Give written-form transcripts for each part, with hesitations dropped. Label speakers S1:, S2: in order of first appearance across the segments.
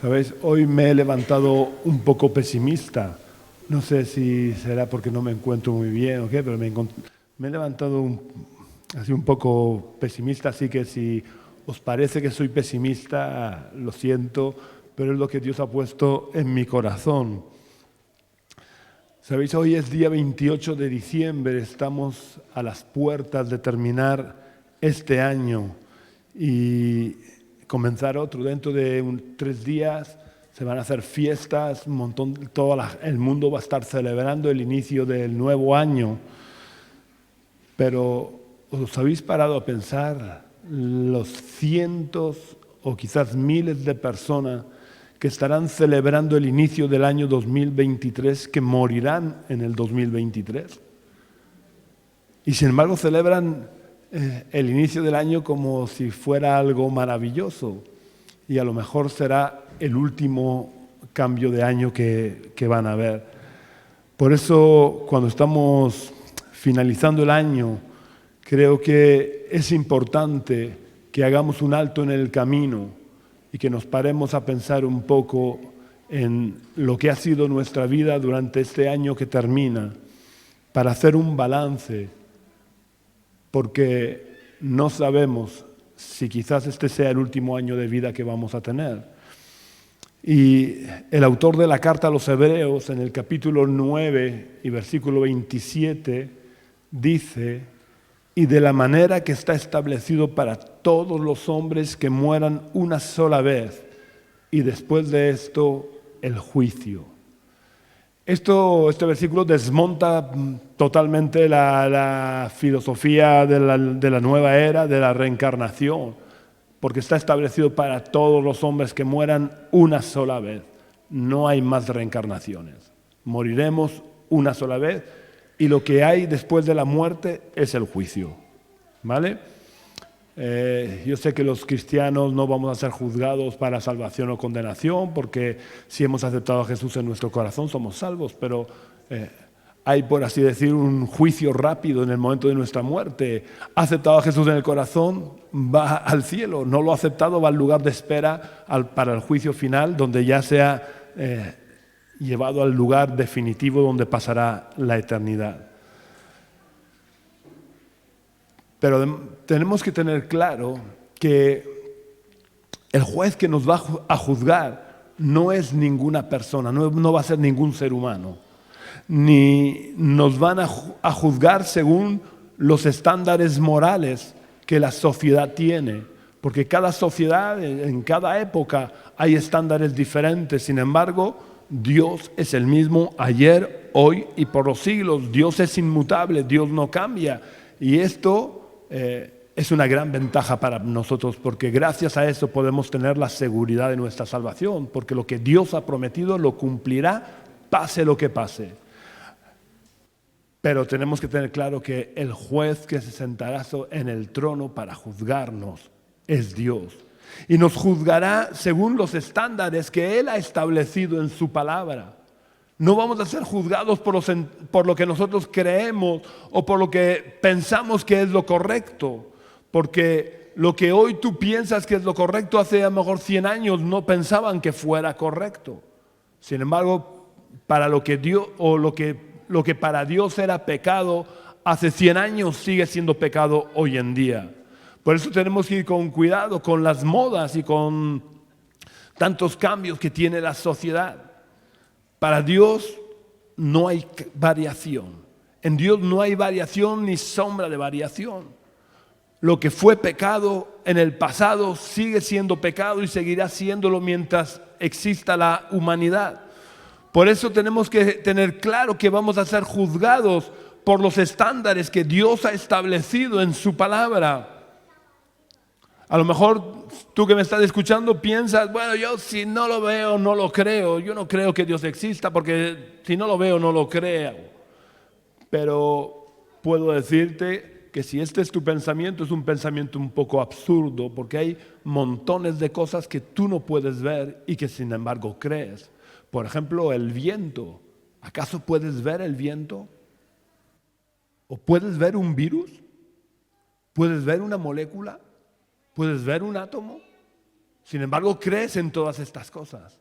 S1: ¿Sabéis? Hoy me he levantado un poco pesimista. No sé si será porque no me encuentro muy bien o qué, pero me he levantado así un poco pesimista, así que si os parece que soy pesimista, lo siento, pero es lo que Dios ha puesto en mi corazón. ¿Sabéis? Hoy es día 28 de diciembre, estamos a las puertas de terminar este año y comenzar otro. Dentro de 3 días se van a hacer fiestas, un montón, el mundo va a estar celebrando el inicio del nuevo año. Pero ¿os habéis parado a pensar los cientos o quizás miles de personas que estarán celebrando el inicio del año 2023, que morirán en el 2023? Y sin embargo celebran el inicio del año como si fuera algo maravilloso. Y a lo mejor será el último cambio de año que van a ver. Por eso, cuando estamos finalizando el año, creo que es importante que hagamos un alto en el camino y que nos paremos a pensar un poco en lo que ha sido nuestra vida durante este año que termina, para hacer un balance, porque no sabemos si quizás este sea el último año de vida que vamos a tener. Y el autor de la carta a los Hebreos, en el capítulo 9 y versículo 27, dice: y de la manera que está establecido para todos los hombres que mueran una sola vez, y después de esto el juicio. Este versículo desmonta totalmente la filosofía de la nueva era, de la reencarnación, porque está establecido para todos los hombres que mueran una sola vez. No hay más reencarnaciones. Moriremos una sola vez y lo que hay después de la muerte es el juicio. ¿Vale? Yo sé que los cristianos no vamos a ser juzgados para salvación o condenación, porque si hemos aceptado a Jesús en nuestro corazón somos salvos, pero hay, por así decir, un juicio rápido en el momento de nuestra muerte. Ha aceptado a Jesús en el corazón, va al cielo. No lo ha aceptado, va al lugar de espera para el juicio final, donde ya sea llevado al lugar definitivo donde pasará la eternidad. Pero tenemos que tener claro que el juez que nos va a juzgar no es ninguna persona, no va a ser ningún ser humano, ni nos van a juzgar según los estándares morales que la sociedad tiene, porque cada sociedad, en cada época, hay estándares diferentes. Sin embargo, Dios es el mismo ayer, hoy y por los siglos. Dios es inmutable, Dios no cambia. Y esto es una gran ventaja para nosotros, porque gracias a eso podemos tener la seguridad de nuestra salvación, porque lo que Dios ha prometido lo cumplirá, pase lo que pase. Pero tenemos que tener claro que el juez que se sentará en el trono para juzgarnos es Dios. Y nos juzgará según los estándares que Él ha establecido en su palabra. No vamos a ser juzgados por lo que nosotros creemos o por lo que pensamos que es lo correcto. Porque lo que hoy tú piensas que es lo correcto, hace a lo mejor 100 años no pensaban que fuera correcto. Sin embargo, para lo que Dios, o lo que para Dios era pecado hace 100 años, sigue siendo pecado hoy en día. Por eso tenemos que ir con cuidado con las modas y con tantos cambios que tiene la sociedad. Para Dios no hay variación. En Dios no hay variación ni sombra de variación. Lo que fue pecado en el pasado sigue siendo pecado y seguirá siéndolo mientras exista la humanidad. Por eso tenemos que tener claro que vamos a ser juzgados por los estándares que Dios ha establecido en su palabra. A lo mejor tú que me estás escuchando piensas: bueno, yo si no lo veo, no lo creo. Yo no creo que Dios exista, porque si no lo veo, no lo creo. Pero puedo decirte que si este es tu pensamiento, es un pensamiento un poco absurdo, porque hay montones de cosas que tú no puedes ver y que sin embargo crees. Por ejemplo, el viento. ¿Acaso puedes ver el viento? ¿O puedes ver un virus? ¿Puedes ver una molécula? ¿Puedes ver un átomo? Sin embargo, crees en todas estas cosas.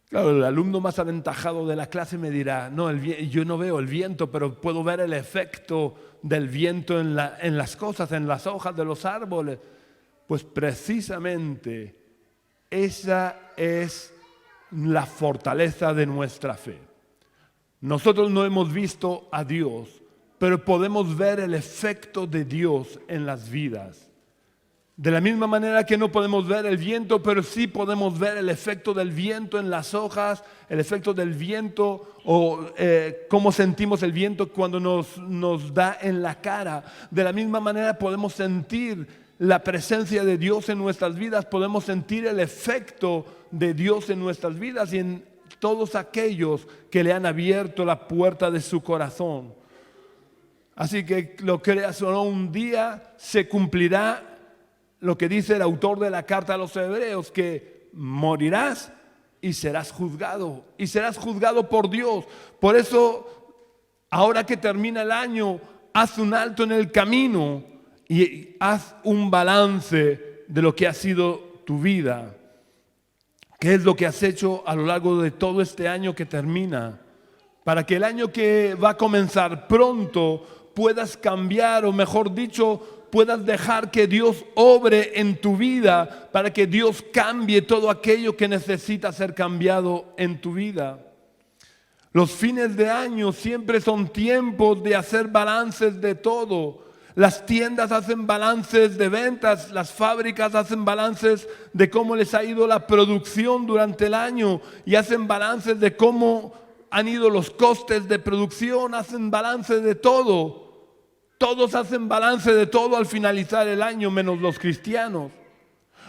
S1: Claro, el alumno más aventajado de la clase me dirá, no, yo no veo el viento, pero puedo ver el efecto del viento en las cosas, en las hojas de los árboles. Pues precisamente esa es la fortaleza de nuestra fe. Nosotros no hemos visto a Dios, pero podemos ver el efecto de Dios en las vidas. De la misma manera que no podemos ver el viento, pero sí podemos ver el efecto del viento en las hojas, el efecto del viento o cómo sentimos el viento cuando nos da en la cara. De la misma manera podemos sentir la presencia de Dios en nuestras vidas, podemos sentir el efecto de Dios en nuestras vidas y en todos aquellos que le han abierto la puerta de su corazón. Así que lo creas o no, un día se cumplirá lo que dice el autor de la carta a los Hebreos, que morirás y serás juzgado por Dios. Por eso, ahora que termina el año, haz un alto en el camino y haz un balance de lo que ha sido tu vida. ¿Qué es lo que has hecho a lo largo de todo este año que termina? Para que el año que va a comenzar pronto puedas cambiar, o mejor dicho, puedas dejar que Dios obre en tu vida para que Dios cambie todo aquello que necesita ser cambiado en tu vida. Los fines de año siempre son tiempos de hacer balances de todo. Las tiendas hacen balances de ventas, las fábricas hacen balances de cómo les ha ido la producción durante el año y hacen balances de cómo han ido los costes de producción, hacen balances de todo. Todos hacen balance de todo al finalizar el año, menos los cristianos.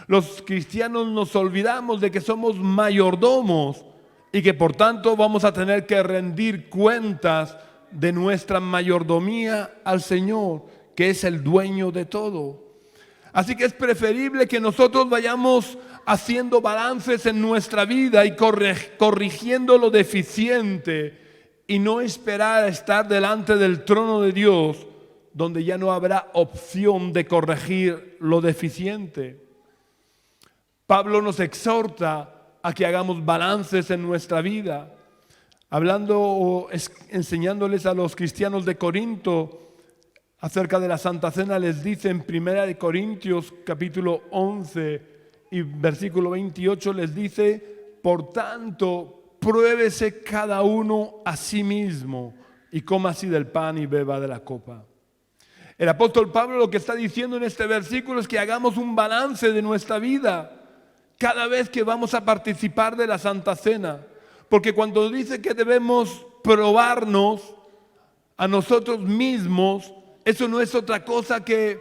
S1: Los cristianos nos olvidamos de que somos mayordomos y que por tanto vamos a tener que rendir cuentas de nuestra mayordomía al Señor, que es el dueño de todo. Así que es preferible que nosotros vayamos haciendo balances en nuestra vida y corrigiendo lo deficiente y no esperar a estar delante del trono de Dios, donde ya no habrá opción de corregir lo deficiente. Pablo nos exhorta a que hagamos balances en nuestra vida. Hablando o enseñándoles a los cristianos de Corinto acerca de la Santa Cena, les dice en 1 Corintios capítulo 11 y versículo 28, les dice: por tanto, pruébese cada uno a sí mismo y coma así del pan y beba de la copa. El apóstol Pablo lo que está diciendo en este versículo es que hagamos un balance de nuestra vida cada vez que vamos a participar de la Santa Cena. Porque cuando dice que debemos probarnos a nosotros mismos, eso no es otra cosa que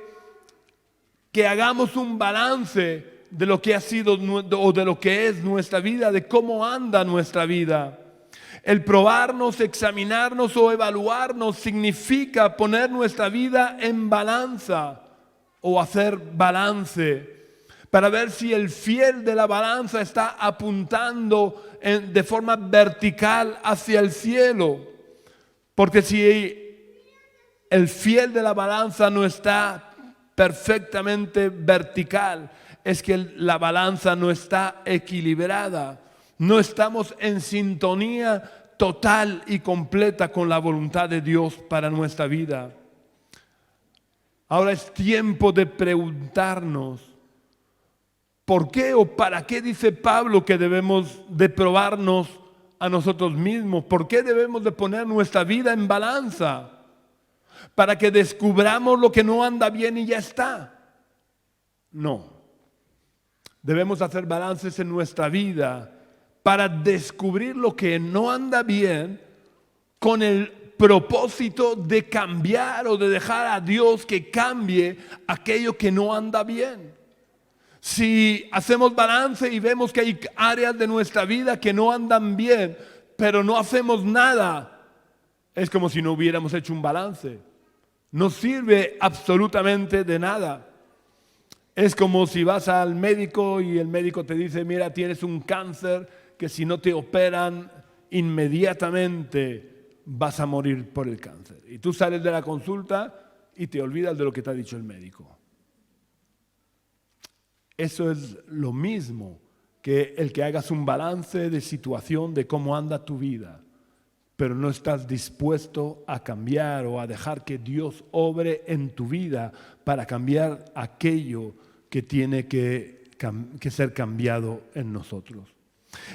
S1: hagamos un balance de lo que ha sido o de lo que es nuestra vida, de cómo anda nuestra vida. El probarnos, examinarnos o evaluarnos significa poner nuestra vida en balanza o hacer balance para ver si el fiel de la balanza está apuntando de forma vertical hacia el cielo. Porque si el fiel de la balanza no está perfectamente vertical, es que la balanza no está equilibrada. No estamos en sintonía total y completa con la voluntad de Dios para nuestra vida. Ahora es tiempo de preguntarnos, ¿por qué o para qué dice Pablo que debemos de probarnos a nosotros mismos? ¿Por qué debemos de poner nuestra vida en balanza? ¿Para que descubramos lo que no anda bien y ya está? No. Debemos hacer balances en nuestra vida para descubrir lo que no anda bien con el propósito de cambiar o de dejar a Dios que cambie aquello que no anda bien. Si hacemos balance y vemos que hay áreas de nuestra vida que no andan bien, pero no hacemos nada, es como si no hubiéramos hecho un balance. No sirve absolutamente de nada. Es como si vas al médico y el médico te dice: mira, tienes un cáncer que si no te operan inmediatamente vas a morir por el cáncer. Y tú sales de la consulta y te olvidas de lo que te ha dicho el médico. Eso es lo mismo que el que hagas un balance de situación de cómo anda tu vida, pero no estás dispuesto a cambiar o a dejar que Dios obre en tu vida para cambiar aquello que tiene que ser cambiado en nosotros.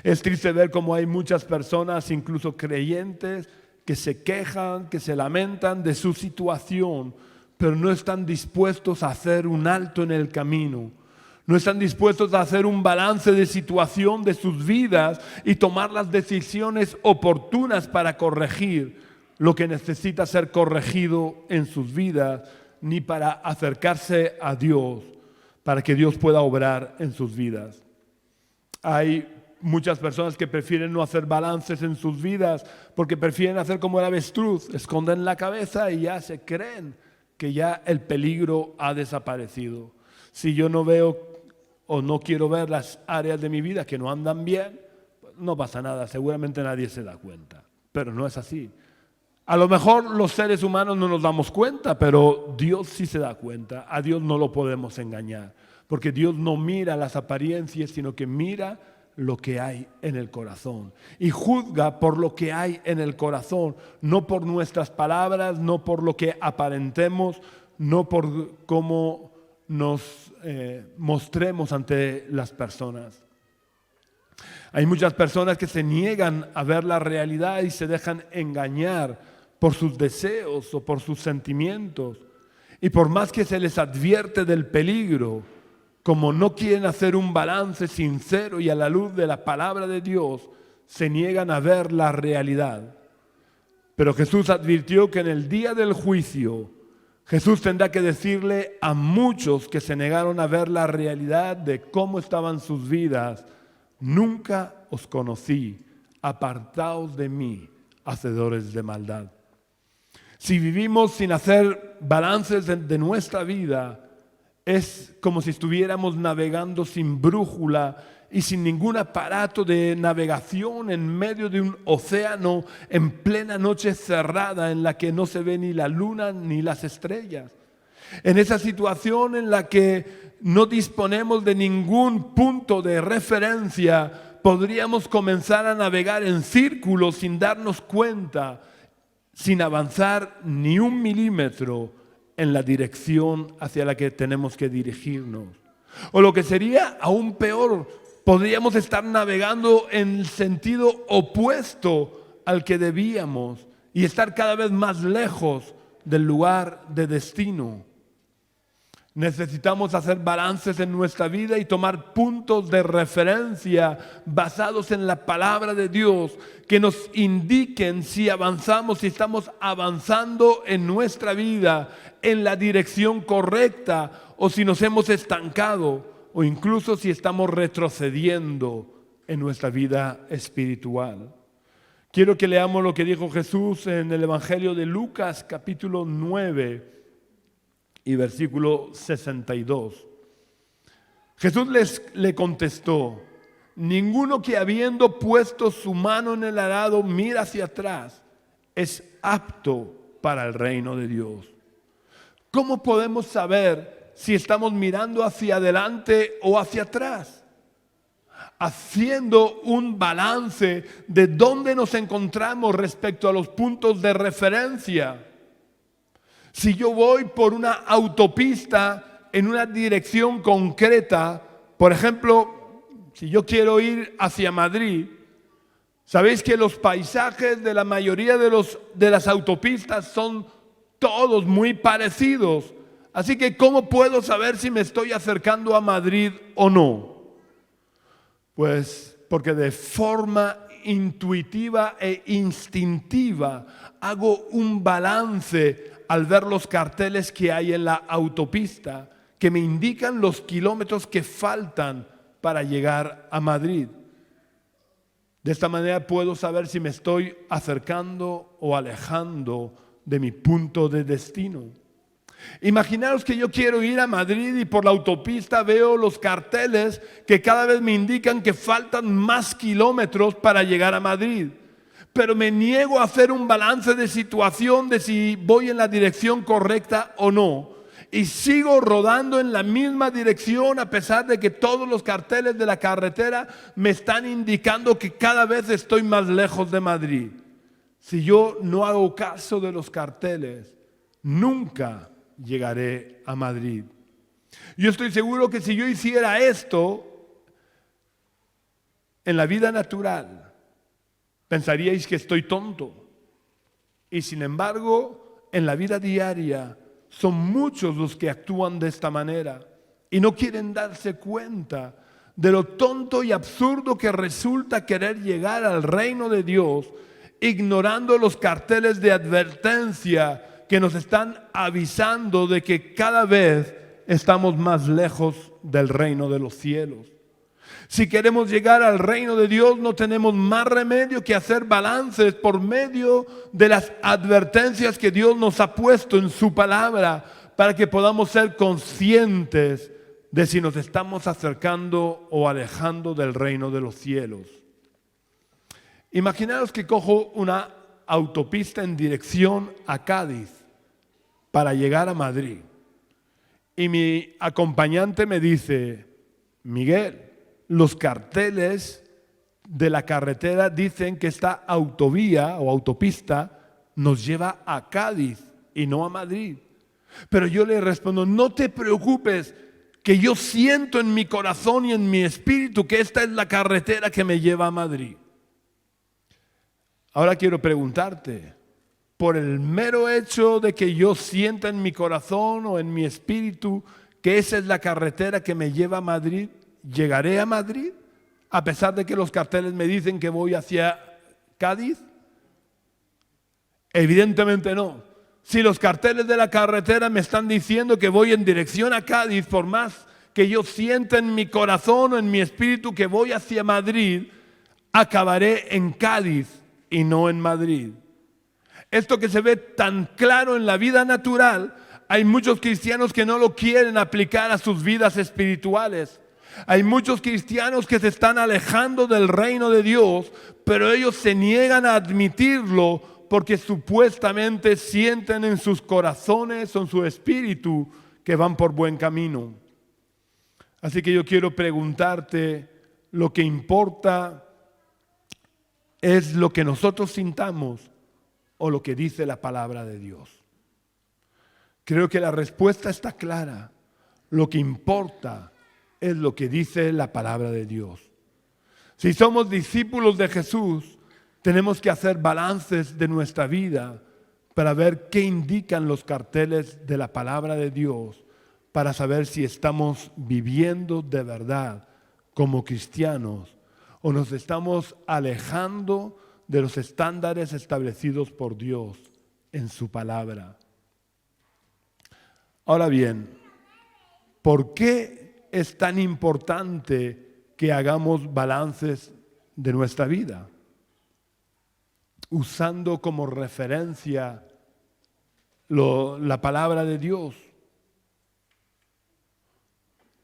S1: Es triste ver cómo hay muchas personas, incluso creyentes, que se quejan, que se lamentan de su situación, pero no están dispuestos a hacer un alto en el camino. No están dispuestos a hacer un balance de situación de sus vidas y tomar las decisiones oportunas para corregir lo que necesita ser corregido en sus vidas, ni para acercarse a Dios, para que Dios pueda obrar en sus vidas. Hay muchas personas que prefieren no hacer balances en sus vidas porque prefieren hacer como el avestruz, esconden la cabeza y ya se creen que ya el peligro ha desaparecido. Si yo no veo o no quiero ver las áreas de mi vida que no andan bien, no pasa nada, seguramente nadie se da cuenta. Pero no es así. A lo mejor los seres humanos no nos damos cuenta, pero Dios sí se da cuenta. A Dios no lo podemos engañar, porque Dios no mira las apariencias, sino que mira lo que hay en el corazón. Y juzga por lo que hay en el corazón, no por nuestras palabras, no por lo que aparentemos, no por cómo nos mostremos ante las personas. Hay muchas personas que se niegan a ver la realidad y se dejan engañar por sus deseos o por sus sentimientos. Y por más que se les advierte del peligro, como no quieren hacer un balance sincero y a la luz de la palabra de Dios, se niegan a ver la realidad. Pero Jesús advirtió que en el día del juicio, Jesús tendrá que decirle a muchos que se negaron a ver la realidad de cómo estaban sus vidas: nunca os conocí, apartaos de mí, hacedores de maldad. Si vivimos sin hacer balances de nuestra vida, es como si estuviéramos navegando sin brújula y sin ningún aparato de navegación en medio de un océano en plena noche cerrada en la que no se ve ni la luna ni las estrellas. En esa situación en la que no disponemos de ningún punto de referencia, podríamos comenzar a navegar en círculos sin darnos cuenta, sin avanzar ni un milímetro en la dirección hacia la que tenemos que dirigirnos. O lo que sería aún peor, podríamos estar navegando en el sentido opuesto al que debíamos y estar cada vez más lejos del lugar de destino. Necesitamos hacer balances en nuestra vida y tomar puntos de referencia basados en la palabra de Dios que nos indiquen si avanzamos, si estamos avanzando en nuestra vida en la dirección correcta o si nos hemos estancado o incluso si estamos retrocediendo en nuestra vida espiritual. Quiero que leamos lo que dijo Jesús en el Evangelio de Lucas, capítulo 9 y versículo 62. Jesús le contestó: ninguno que habiendo puesto su mano en el arado mira hacia atrás es apto para el reino de Dios. ¿Cómo podemos saber si estamos mirando hacia adelante o hacia atrás? Haciendo un balance de dónde nos encontramos respecto a los puntos de referencia. Si yo voy por una autopista en una dirección concreta, por ejemplo, si yo quiero ir hacia Madrid, sabéis que los paisajes de la mayoría de las autopistas son todos muy parecidos. Así que, ¿cómo puedo saber si me estoy acercando a Madrid o no? Pues porque de forma intuitiva e instintiva hago un balance al ver los carteles que hay en la autopista que me indican los kilómetros que faltan para llegar a Madrid. De esta manera puedo saber si me estoy acercando o alejando de mi punto de destino. Imaginaos que yo quiero ir a Madrid y por la autopista veo los carteles que cada vez me indican que faltan más kilómetros para llegar a Madrid. Pero me niego a hacer un balance de situación de si voy en la dirección correcta o no. y sigo rodando en la misma dirección a pesar de que todos los carteles de la carretera me están indicando que cada vez estoy más lejos de Madrid. Si yo no hago caso de los carteles, nunca llegaré a Madrid. Yo estoy seguro que si yo hiciera esto en la vida natural, pensaríais que estoy tonto. Y sin embargo, en la vida diaria, son muchos los que actúan de esta manera y no quieren darse cuenta de lo tonto y absurdo que resulta querer llegar al reino de Dios ignorando los carteles de advertencia que nos están avisando de que cada vez estamos más lejos del reino de los cielos. Si queremos llegar al reino de Dios, no tenemos más remedio que hacer balances por medio de las advertencias que Dios nos ha puesto en su palabra para que podamos ser conscientes de si nos estamos acercando o alejando del reino de los cielos. Imaginaos que cojo una autopista en dirección a Cádiz para llegar a Madrid y mi acompañante me dice: Miguel, los carteles de la carretera dicen que esta autovía o autopista nos lleva a Cádiz y no a Madrid. Pero yo le respondo: no te preocupes, que yo siento en mi corazón y en mi espíritu que esta es la carretera que me lleva a Madrid. Ahora quiero preguntarte, por el mero hecho de que yo sienta en mi corazón o en mi espíritu que esa es la carretera que me lleva a Madrid, ¿llegaré a Madrid a pesar de que los carteles me dicen que voy hacia Cádiz? Evidentemente no. Si los carteles de la carretera me están diciendo que voy en dirección a Cádiz, por más que yo sienta en mi corazón o en mi espíritu que voy hacia Madrid, acabaré en Cádiz y no en Madrid. Esto que se ve tan claro en la vida natural, hay muchos cristianos que no lo quieren aplicar a sus vidas espirituales. Hay muchos cristianos que se están alejando del reino de Dios, pero ellos se niegan a admitirlo porque supuestamente sienten en sus corazones o en su espíritu que van por buen camino. Así que yo quiero preguntarte, ¿lo que importa es lo que nosotros sintamos o lo que dice la palabra de Dios? Creo que la respuesta está clara. Lo que importa es lo que dice la palabra de Dios. Si somos discípulos de Jesús, tenemos que hacer balances de nuestra vida para ver qué indican los carteles de la palabra de Dios, para saber si estamos viviendo de verdad como cristianos o nos estamos alejando de los estándares establecidos por Dios en su palabra. Ahora bien, ¿por qué es tan importante que hagamos balances de nuestra vida, usando como referencia la palabra de Dios?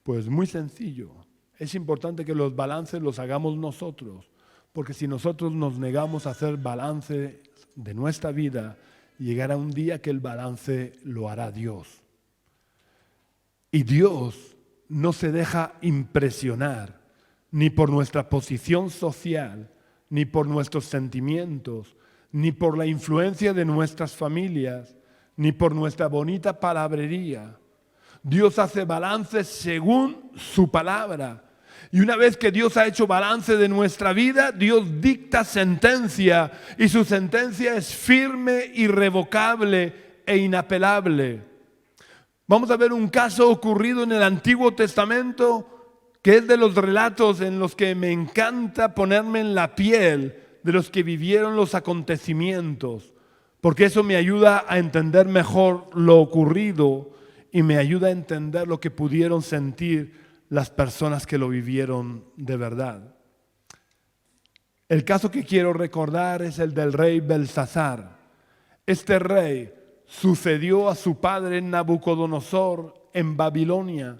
S1: Pues muy sencillo. Es importante que los balances los hagamos nosotros, porque si nosotros nos negamos a hacer balance de nuestra vida, llegará un día que el balance lo hará Dios. Y Dios no se deja impresionar ni por nuestra posición social, ni por nuestros sentimientos, ni por la influencia de nuestras familias, ni por nuestra bonita palabrería. Dios hace balances según su palabra. Y una vez que Dios ha hecho balance de nuestra vida, Dios dicta sentencia, y su sentencia es firme, irrevocable e inapelable. Vamos a ver un caso ocurrido en el Antiguo Testamento que es de los relatos en los que me encanta ponerme en la piel de los que vivieron los acontecimientos, porque eso me ayuda a entender mejor lo ocurrido y me ayuda a entender lo que pudieron sentir las personas que lo vivieron de verdad. El caso que quiero recordar es el del rey Belsasar. Este rey sucedió a su padre Nabucodonosor en Babilonia,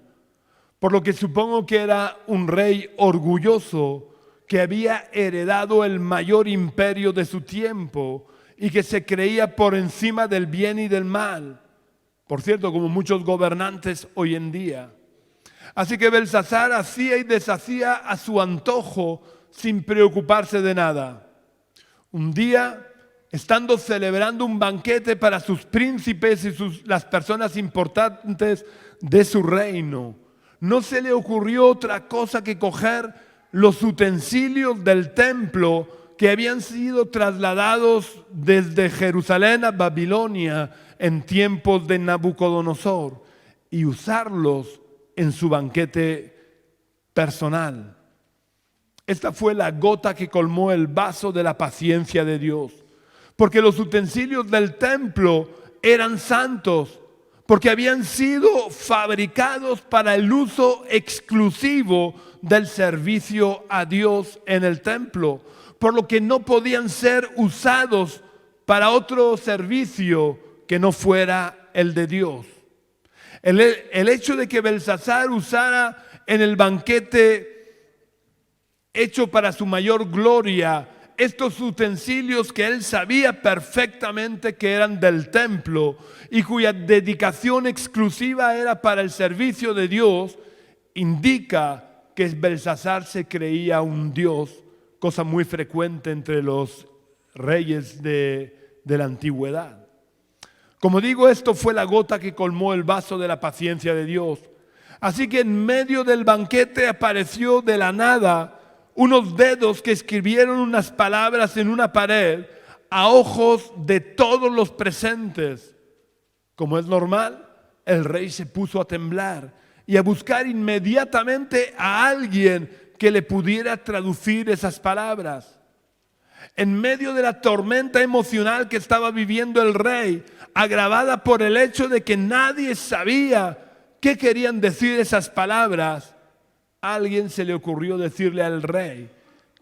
S1: por lo que supongo que era un rey orgulloso que había heredado el mayor imperio de su tiempo y que se creía por encima del bien y del mal. Por cierto, como muchos gobernantes hoy en día. Así que Belsasar hacía y deshacía a su antojo sin preocuparse de nada. Un día, estando celebrando un banquete para sus príncipes y las personas importantes de su reino, no se le ocurrió otra cosa que coger los utensilios del templo que habían sido trasladados desde Jerusalén a Babilonia en tiempos de Nabucodonosor y usarlos en su banquete personal. Esta fue la gota que colmó el vaso de la paciencia de Dios, porque los utensilios del templo eran santos, porque habían sido fabricados para el uso exclusivo del servicio a Dios en el templo, por lo que no podían ser usados para otro servicio que no fuera el de Dios. El hecho de que Belsasar usara en el banquete hecho para su mayor gloria estos utensilios que él sabía perfectamente que eran del templo y cuya dedicación exclusiva era para el servicio de Dios, indica que Belsasar se creía un dios, cosa muy frecuente entre los reyes de la antigüedad. Como digo, esto fue la gota que colmó el vaso de la paciencia de Dios. Así que en medio del banquete apareció de la nada unos dedos que escribieron unas palabras en una pared a ojos de todos los presentes. Como es normal, el rey se puso a temblar y a buscar inmediatamente a alguien que le pudiera traducir esas palabras. En medio de la tormenta emocional que estaba viviendo el rey, agravada por el hecho de que nadie sabía qué querían decir esas palabras, a alguien se le ocurrió decirle al rey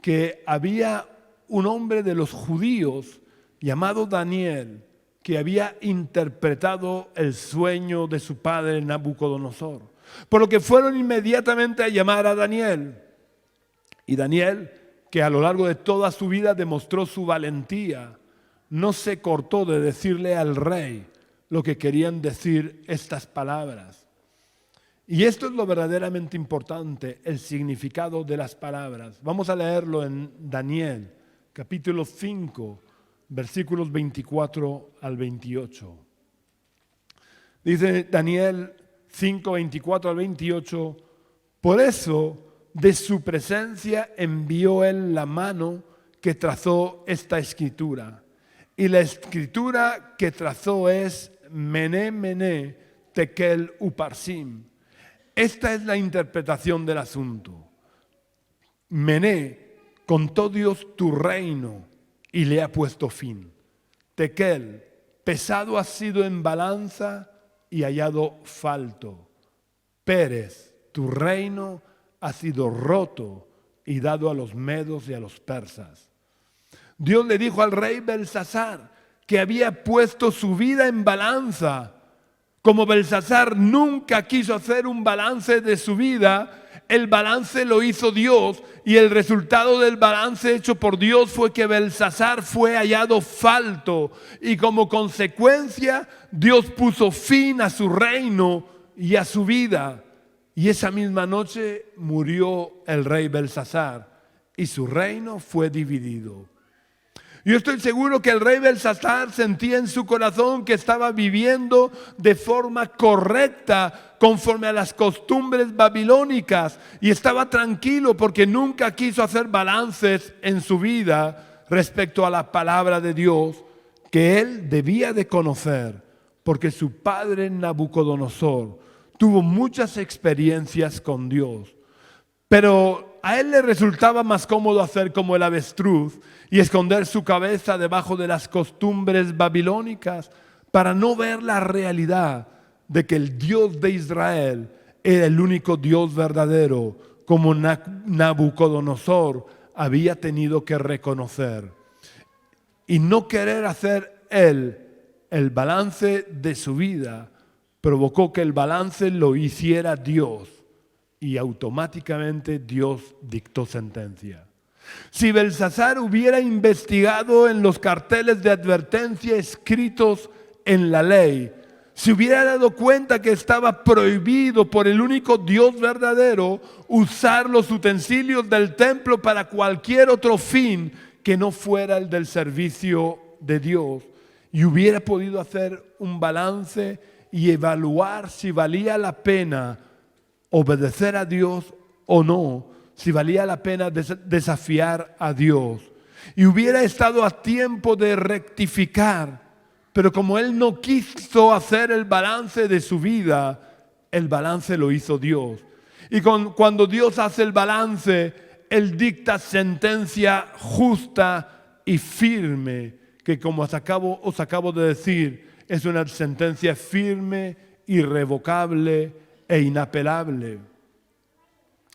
S1: que había un hombre de los judíos llamado Daniel que había interpretado el sueño de su padre Nabucodonosor. Por lo que fueron inmediatamente a llamar a Daniel. Y Daniel, que a lo largo de toda su vida demostró su valentía, no se cortó de decirle al rey lo que querían decir estas palabras. Y esto es lo verdaderamente importante, el significado de las palabras. Vamos a leerlo en Daniel, capítulo 5, versículos 24 al 28. Dice Daniel 5, 24 al 28, por eso de su presencia envió él la mano que trazó esta escritura. Y la escritura que trazó es Mené, Mené, Tekel, Uparsim. Esta es la interpretación del asunto. Mené, contó Dios tu reino y le ha puesto fin. Tekel, pesado has sido en balanza y hallado falto. Pérez, tu reino ha sido roto y dado a los medos y a los persas. Dios le dijo al rey Belsasar que había puesto su vida en balanza. Como Belsasar nunca quiso hacer un balance de su vida, el balance lo hizo Dios y el resultado del balance hecho por Dios fue que Belsasar fue hallado falto y como consecuencia Dios puso fin a su reino y a su vida. Y esa misma noche murió el rey Belsasar y su reino fue dividido. Yo estoy seguro que el rey Belsasar sentía en su corazón que estaba viviendo de forma correcta conforme a las costumbres babilónicas y estaba tranquilo porque nunca quiso hacer balances en su vida respecto a la palabra de Dios que él debía de conocer porque su padre Nabucodonosor tuvo muchas experiencias con Dios. Pero a él le resultaba más cómodo hacer como el avestruz y esconder su cabeza debajo de las costumbres babilónicas para no ver la realidad de que el Dios de Israel era el único Dios verdadero, como Nabucodonosor había tenido que reconocer. Y no querer hacer él el balance de su vida provocó que el balance lo hiciera Dios. Y automáticamente Dios dictó sentencia. Si Belsasar hubiera investigado en los carteles de advertencia escritos en la ley se hubiera dado cuenta que estaba prohibido por el único Dios verdadero usar los utensilios del templo para cualquier otro fin que no fuera el del servicio de Dios, y hubiera podido hacer un balance y evaluar si valía la pena obedecer a Dios o no, si valía la pena desafiar a Dios, y hubiera estado a tiempo de rectificar. Pero como él no quiso hacer el balance de su vida, el balance lo hizo Dios. Y cuando Dios hace el balance, Él dicta sentencia justa y firme, que como os acabo de decir, es una sentencia firme, irrevocable e inapelable.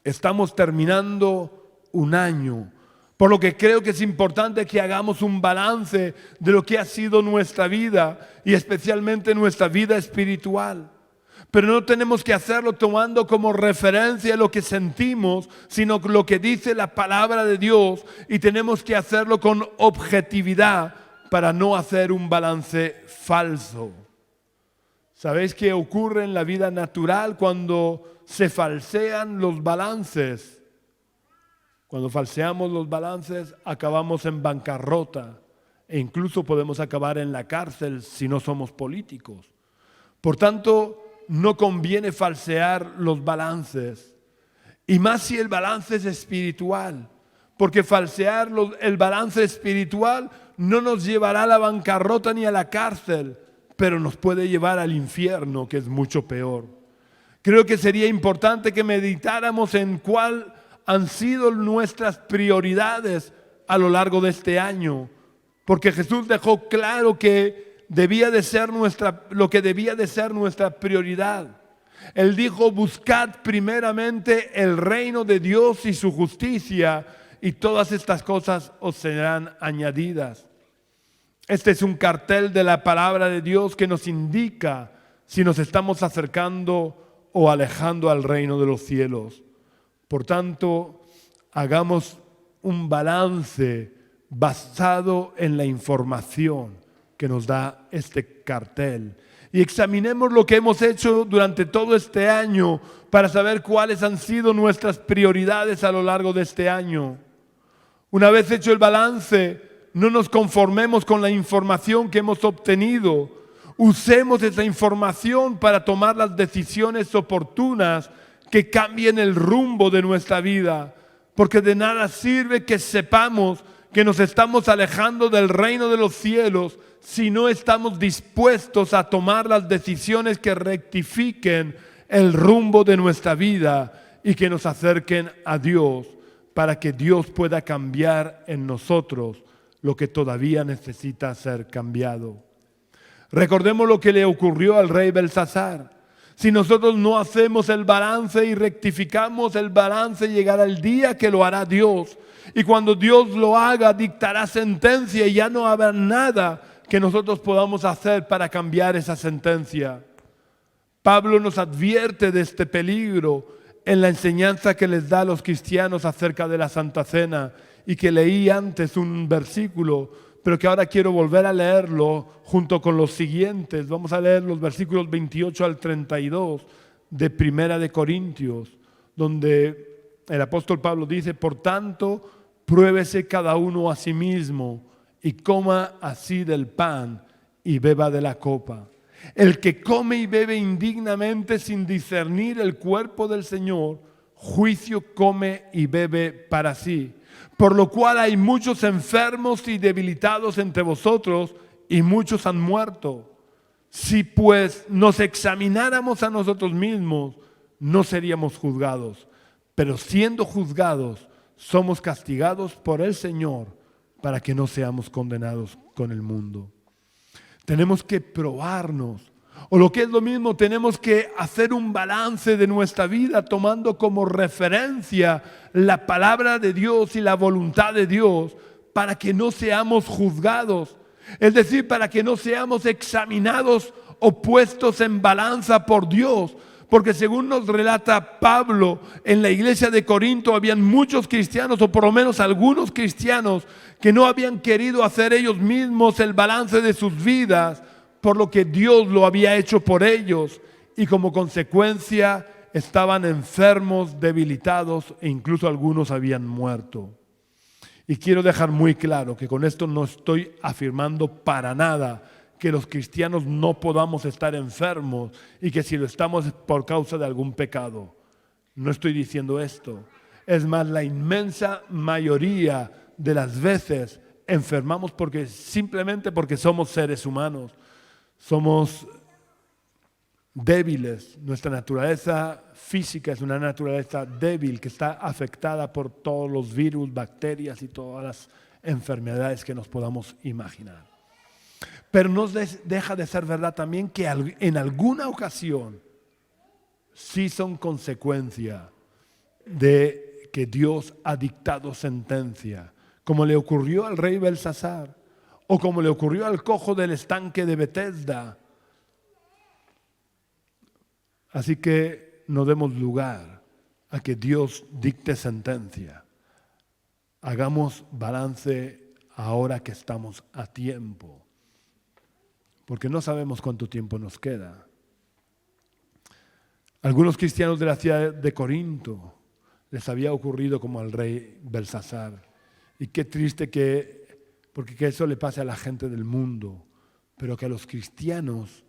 S1: Estamos terminando un año, por lo que creo que es importante que hagamos un balance de lo que ha sido nuestra vida y especialmente nuestra vida espiritual. Pero no tenemos que hacerlo tomando como referencia lo que sentimos, sino lo que dice la palabra de Dios, y tenemos que hacerlo con objetividad para no hacer un balance falso. ¿Sabéis qué ocurre en la vida natural cuando se falsean los balances? Cuando falseamos los balances, acabamos en bancarrota e incluso podemos acabar en la cárcel si no somos políticos. Por tanto, no conviene falsear los balances, y más si el balance es espiritual, porque falsear el balance espiritual no nos llevará a la bancarrota ni a la cárcel, pero nos puede llevar al infierno, que es mucho peor. Creo que sería importante que meditáramos en cuál han sido nuestras prioridades a lo largo de este año, porque Jesús dejó claro que lo que debía de ser nuestra prioridad. Él dijo: buscad primeramente el reino de Dios y su justicia, y todas estas cosas os serán añadidas. Este es un cartel de la palabra de Dios que nos indica si nos estamos acercando o alejando al reino de los cielos. Por tanto, hagamos un balance basado en la información que nos da este cartel, y examinemos lo que hemos hecho durante todo este año para saber cuáles han sido nuestras prioridades a lo largo de este año. Una vez hecho el balance, no nos conformemos con la información que hemos obtenido. Usemos esa información para tomar las decisiones oportunas que cambien el rumbo de nuestra vida, porque de nada sirve que sepamos que nos estamos alejando del reino de los cielos si no estamos dispuestos a tomar las decisiones que rectifiquen el rumbo de nuestra vida y que nos acerquen a Dios, para que Dios pueda cambiar en nosotros lo que todavía necesita ser cambiado. Recordemos lo que le ocurrió al rey Belsasar. Si nosotros no hacemos el balance y rectificamos el balance, llegará el día que lo hará Dios. Y cuando Dios lo haga, dictará sentencia, y ya no habrá nada que nosotros podamos hacer para cambiar esa sentencia. Pablo nos advierte de este peligro en la enseñanza que les da a los cristianos acerca de la Santa Cena, y que leí antes un versículo, pero que ahora quiero volver a leerlo junto con los siguientes. Vamos a leer los versículos 28 al 32 de Primera de Corintios, donde el apóstol Pablo dice: por tanto, pruébese cada uno a sí mismo, y coma así del pan y beba de la copa. El que come y bebe indignamente sin discernir el cuerpo del Señor, juicio come y bebe para sí. Por lo cual hay muchos enfermos y debilitados entre vosotros, y muchos han muerto. Si pues nos examináramos a nosotros mismos, no seríamos juzgados. Pero siendo juzgados, somos castigados por el Señor, para que no seamos condenados con el mundo. Tenemos que probarnos, o lo que es lo mismo, tenemos que hacer un balance de nuestra vida tomando como referencia la palabra de Dios y la voluntad de Dios, para que no seamos juzgados, es decir, para que no seamos examinados o puestos en balanza por Dios. Porque según nos relata Pablo, en la iglesia de Corinto habían muchos cristianos, o por lo menos algunos cristianos, que no habían querido hacer ellos mismos el balance de sus vidas, por lo que Dios lo había hecho por ellos y como consecuencia estaban enfermos, debilitados e incluso algunos habían muerto. Y quiero dejar muy claro que con esto no estoy afirmando para nada que los cristianos no podamos estar enfermos y que si lo estamos es por causa de algún pecado. No estoy diciendo esto. Es más, la inmensa mayoría de las veces enfermamos simplemente porque somos seres humanos. Somos débiles. Nuestra naturaleza física es una naturaleza débil que está afectada por todos los virus, bacterias y todas las enfermedades que nos podamos imaginar. Pero no deja de ser verdad también que en alguna ocasión sí son consecuencia de que Dios ha dictado sentencia, como le ocurrió al rey Belsasar o como le ocurrió al cojo del estanque de Betesda. Así que no demos lugar a que Dios dicte sentencia. Hagamos balance ahora que estamos a tiempo, porque no sabemos cuánto tiempo nos queda. Algunos cristianos de la ciudad de Corinto les había ocurrido como al rey Belsasar. Y qué triste porque que eso le pase a la gente del mundo, pero que a los cristianos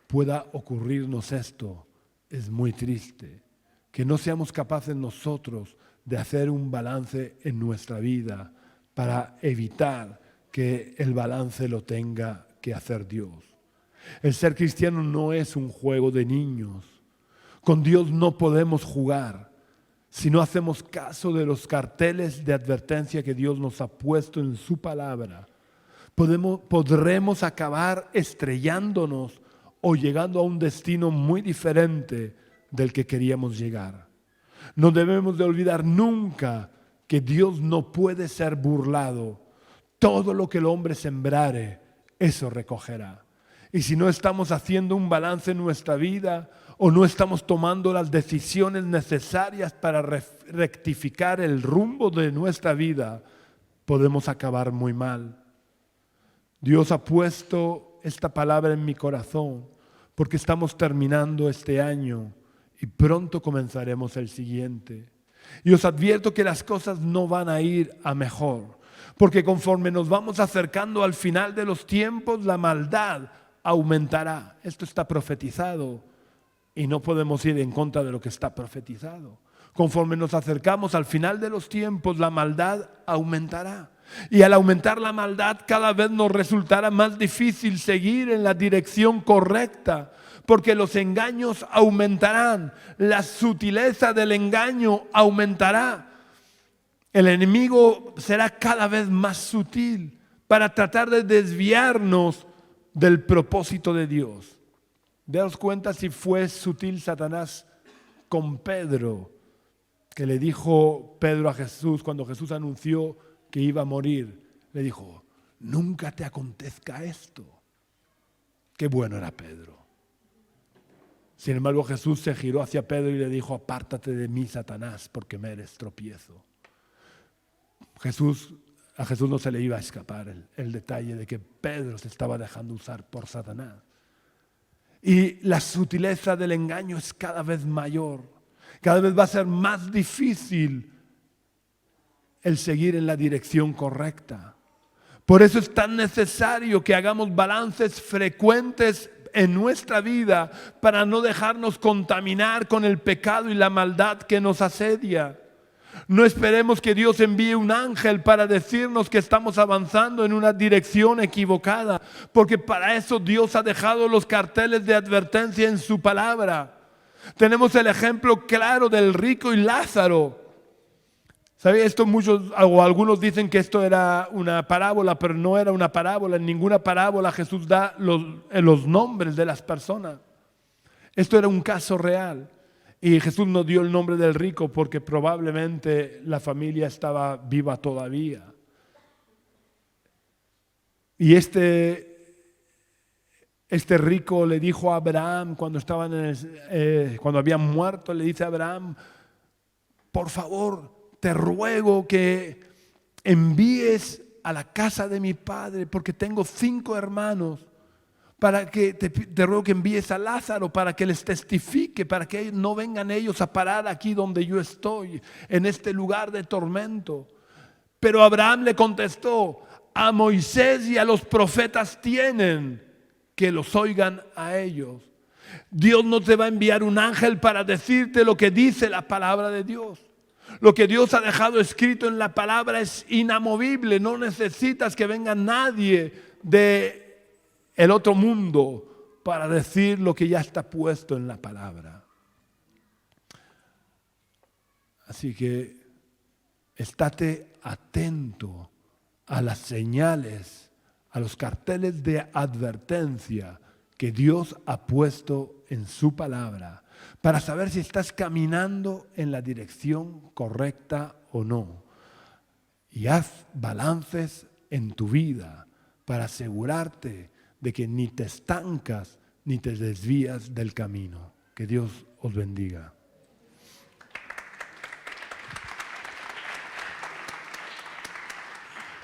S1: pueda ocurrirnos esto, es muy triste. Que no seamos capaces nosotros de hacer un balance en nuestra vida para evitar que el balance lo tenga que hacer Dios. El ser cristiano no es un juego de niños. Con Dios no podemos jugar si no hacemos caso de los carteles de advertencia que Dios nos ha puesto en su palabra. Podremos acabar estrellándonos o llegando a un destino muy diferente del que queríamos llegar. No debemos de olvidar nunca que Dios no puede ser burlado. Todo lo que el hombre sembrare, eso recogerá. Y si no estamos haciendo un balance en nuestra vida o no estamos tomando las decisiones necesarias para rectificar el rumbo de nuestra vida, podemos acabar muy mal. Dios ha puesto esta palabra en mi corazón porque estamos terminando este año y pronto comenzaremos el siguiente. Y os advierto que las cosas no van a ir a mejor, porque conforme nos vamos acercando al final de los tiempos, la maldad aumentará. Esto está profetizado y no podemos ir en contra de lo que está profetizado. Conforme nos acercamos al final de los tiempos, la maldad aumentará. Y al aumentar la maldad, cada vez nos resultará más difícil seguir en la dirección correcta, porque los engaños aumentarán, la sutileza del engaño aumentará. El enemigo será cada vez más sutil para tratar de desviarnos del propósito de Dios. Daos cuenta si fue sutil Satanás con Pedro, que le dijo Pedro a Jesús cuando Jesús anunció que iba a morir. Le dijo, nunca te acontezca esto. Qué bueno era Pedro. Sin embargo, Jesús se giró hacia Pedro y le dijo, apártate de mí, Satanás, porque me eres tropiezo. A Jesús no se le iba a escapar el detalle de que Pedro se estaba dejando usar por Satanás. Y la sutileza del engaño es cada vez mayor. Cada vez va a ser más difícil el seguir en la dirección correcta. Por eso es tan necesario que hagamos balances frecuentes en nuestra vida para no dejarnos contaminar con el pecado y la maldad que nos asedia. No esperemos que Dios envíe un ángel para decirnos que estamos avanzando en una dirección equivocada, porque para eso Dios ha dejado los carteles de advertencia en su palabra. Tenemos el ejemplo claro del rico y Lázaro. ¿Sabe? Esto muchos o algunos dicen que esto era una parábola, pero no era una parábola. En ninguna parábola Jesús da los nombres de las personas. Esto era un caso real. Y Jesús no dio el nombre del rico porque probablemente la familia estaba viva todavía. Y este rico le dijo a Abraham cuando habían muerto, le dice a Abraham, por favor, te ruego que envíes a la casa de mi padre porque tengo 5 hermanos para que te ruego que envíes a Lázaro para que les testifique, para que no vengan ellos a parar aquí donde yo estoy, en este lugar de tormento. Pero Abraham le contestó: a Moisés y a los profetas tienen, que los oigan a ellos. Dios no te va a enviar un ángel para decirte lo que dice la palabra de Dios. Lo que Dios ha dejado escrito en la palabra es inamovible. No necesitas que venga nadie de el otro mundo para decir lo que ya está puesto en la palabra. Así que estate atento a las señales, a los carteles de advertencia que Dios ha puesto en su palabra, para saber si estás caminando en la dirección correcta o no. Y haz balances en tu vida para asegurarte de que ni te estancas ni te desvías del camino. Que Dios os bendiga.